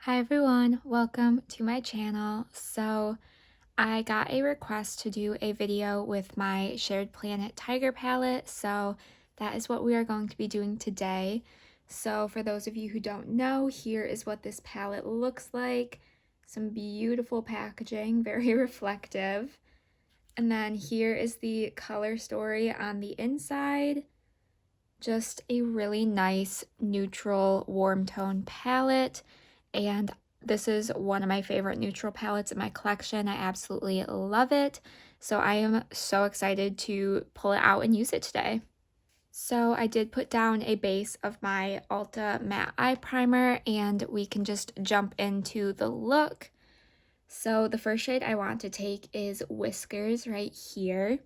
Hi everyone, welcome to my channel. So I got a request to do a video with my Shared Planet Tiger palette, so that is what we are going to be doing today. So for those of you who don't know, here is what this palette looks like. Some beautiful packaging, very reflective. And then here is the color story on the inside. Just a really nice neutral warm tone palette, and this is one of my favorite neutral palettes in my collection. I absolutely love it, so I am so excited to pull it out and use it today. So I did put down a base of my Ulta matte eye primer, and we can just jump into the look. So the first shade I want to take is Whiskers right here.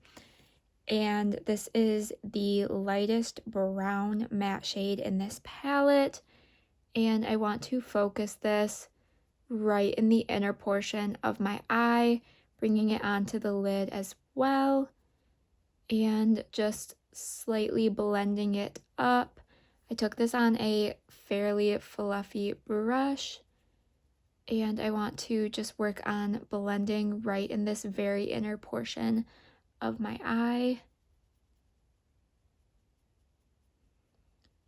And this is the lightest brown matte shade in this palette. And I want to focus this right in the inner portion of my eye, bringing it onto the lid as well. And just slightly blending it up. I took this on a fairly fluffy brush. And I want to just work on blending right in this very inner portion of my eye.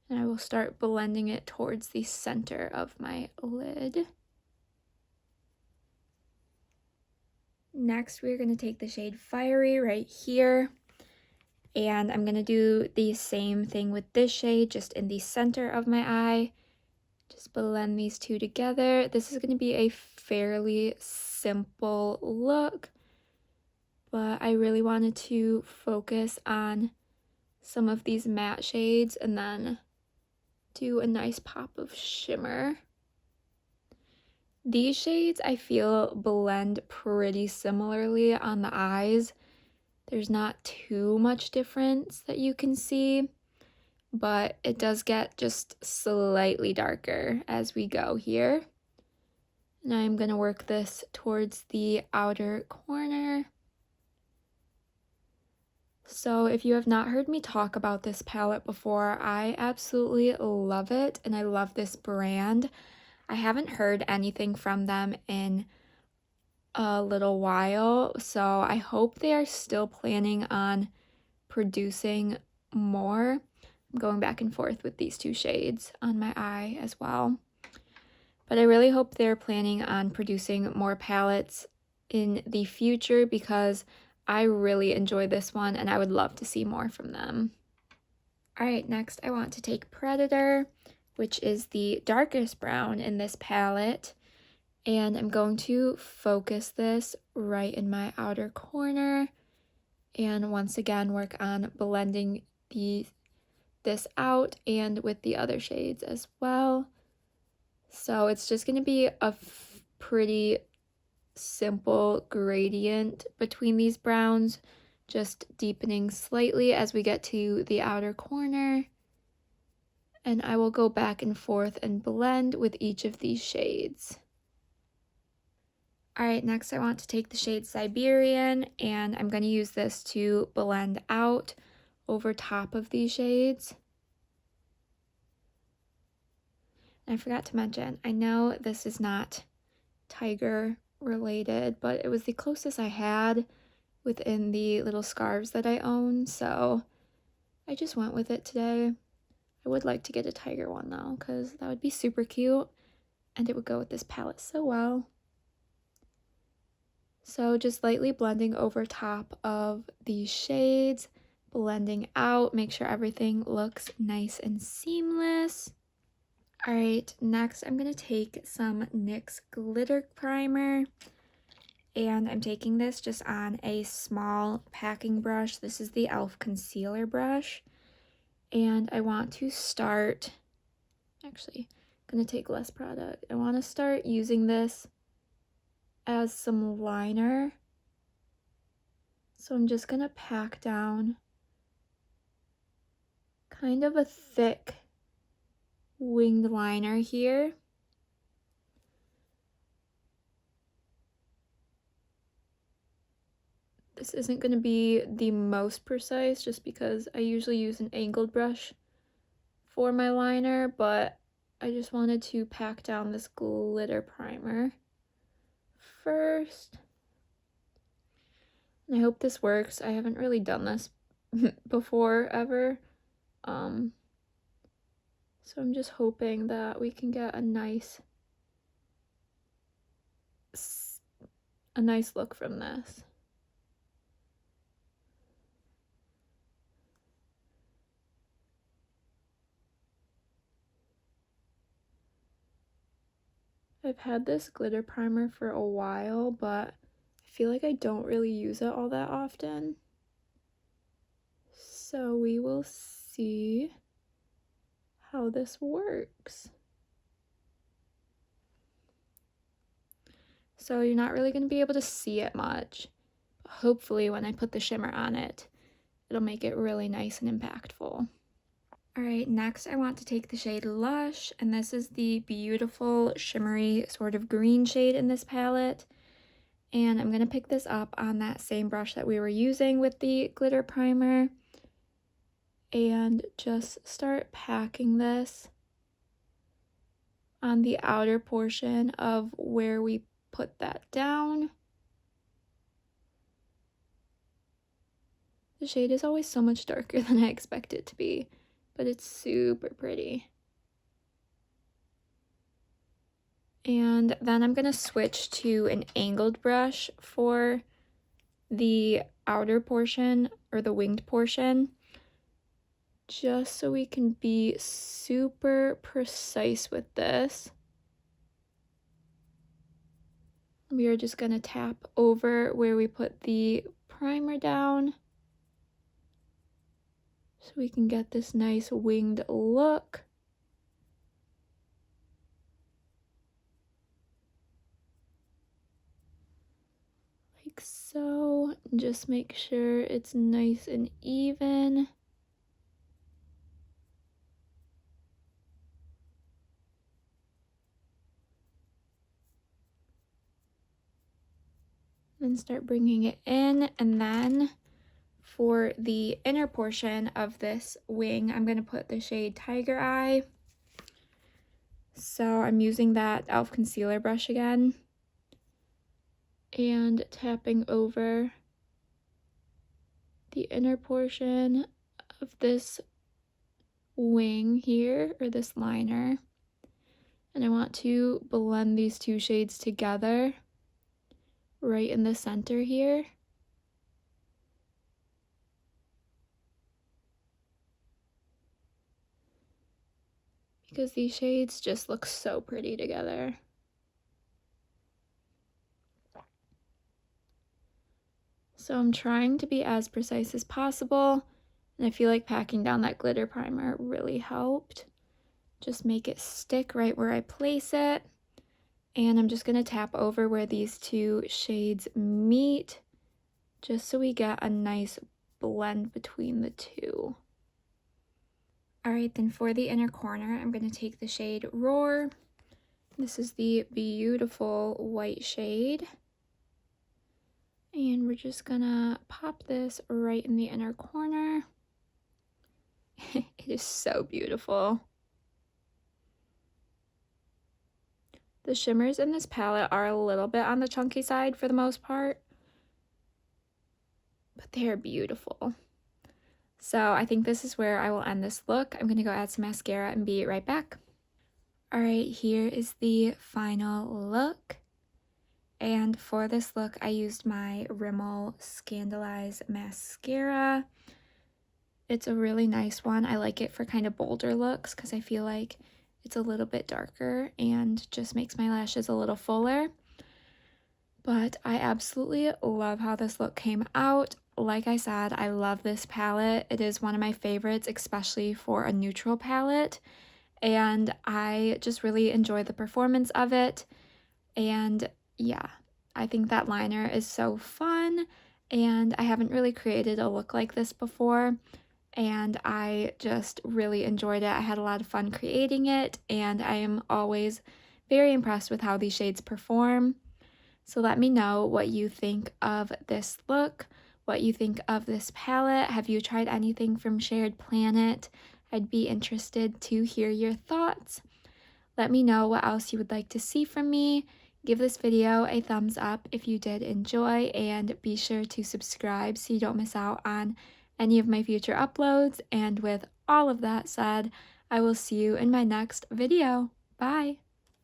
And I will start blending it towards the center of my lid. Next, we're going to take the shade Fiery right here. And I'm going to do the same thing with this shade, just in the center of my eye. Just blend these two together. This is going to be a fairly simple look, but I really wanted to focus on some of these matte shades and then do a nice pop of shimmer. These shades I feel blend pretty similarly on the eyes. There's not too much difference that you can see, but it does get just slightly darker as we go here. And I'm going to work this towards the outer corner. So if you have not heard me talk about this palette before, I absolutely love it, and I love this brand. I haven't heard anything from them in a little while, so I hope they are still planning on producing more. I'm going back and forth with these two shades on my eye as well. But I really hope they're planning on producing more palettes in the future because I really enjoy this one and I would love to see more from them. Alright, next I want to take Predator, which is the darkest brown in this palette. And I'm going to focus this right in my outer corner. And once again, work on blending this out and with the other shades as well. So it's just going to be a pretty simple gradient between these browns, just deepening slightly as we get to the outer corner. And I will go back and forth and blend with each of these shades. Alright, next I want to take the shade Siberian, and I'm going to use this to blend out over top of these shades. And I forgot to mention, I know this is not tiger related, but it was the closest I had within the little scarves that I own, so I just went with it today. I would like to get a tiger one though, because that would be super cute, and it would go with this palette so well. So just lightly blending over top of these shades, blending out, make sure everything looks nice and seamless. Alright, next I'm going to take some NYX glitter primer, and I'm taking this just on a small packing brush. This is the e.l.f. concealer brush, and I want to start, actually, I'm going to take less product. I want to start using this as some liner. So I'm just going to pack down kind of a thick winged liner here. This isn't going to be the most precise just because I usually use an angled brush for my liner, but I just wanted to pack down this glitter primer first. And I hope this works. I haven't really done this before ever. So I'm just hoping that we can get a nice look from this. I've had this glitter primer for a while, but I feel like I don't really use it all that often. So we will see how this works. So you're not really going to be able to see it much. But hopefully when I put the shimmer on it, it'll make it really nice and impactful. Alright, next I want to take the shade Lush, and this is the beautiful shimmery sort of green shade in this palette. And I'm going to pick this up on that same brush that we were using with the glitter primer. And just start packing this on the outer portion of where we put that down. The shade is always so much darker than I expect it to be, but it's super pretty. And then I'm going to switch to an angled brush for the outer portion, or the winged portion, just so we can be super precise with this. We are just going to tap over where we put the primer down so we can get this nice winged look. Like so. Just make sure it's nice and even. Then start bringing it in, and then for the inner portion of this wing, I'm going to put the shade Tiger Eye. So I'm using that e.l.f. concealer brush again and tapping over the inner portion of this wing here, or this liner. And I want to blend these two shades together right in the center here. Because these shades just look so pretty together. So I'm trying to be as precise as possible, and I feel like packing down that glitter primer really helped. Just make it stick right where I place it. And I'm just going to tap over where these two shades meet, just so we get a nice blend between the two. Alright, then for the inner corner, I'm going to take the shade Roar. This is the beautiful white shade. And we're just going to pop this right in the inner corner. It is so beautiful. The shimmers in this palette are a little bit on the chunky side for the most part, but they are beautiful. So I think this is where I will end this look. I'm going to go add some mascara and be right back. Alright, here is the final look. And for this look, I used my Rimmel Scandalize mascara. It's a really nice one. I like it for kind of bolder looks because I feel like it's a little bit darker and just makes my lashes a little fuller. But I absolutely love how this look came out. Like I said, I love this palette. It is one of my favorites, especially for a neutral palette. And I just really enjoy the performance of it. And yeah, I think that liner is so fun. And I haven't really created a look like this before. And I just really enjoyed it. I had a lot of fun creating it. And I am always very impressed with how these shades perform. So let me know what you think of this look, what you think of this palette. Have you tried anything from Shared Planet? I'd be interested to hear your thoughts. Let me know what else you would like to see from me. Give this video a thumbs up if you did enjoy, and be sure to subscribe so you don't miss out on any of my future uploads. And with all of that said, I will see you in my next video. Bye!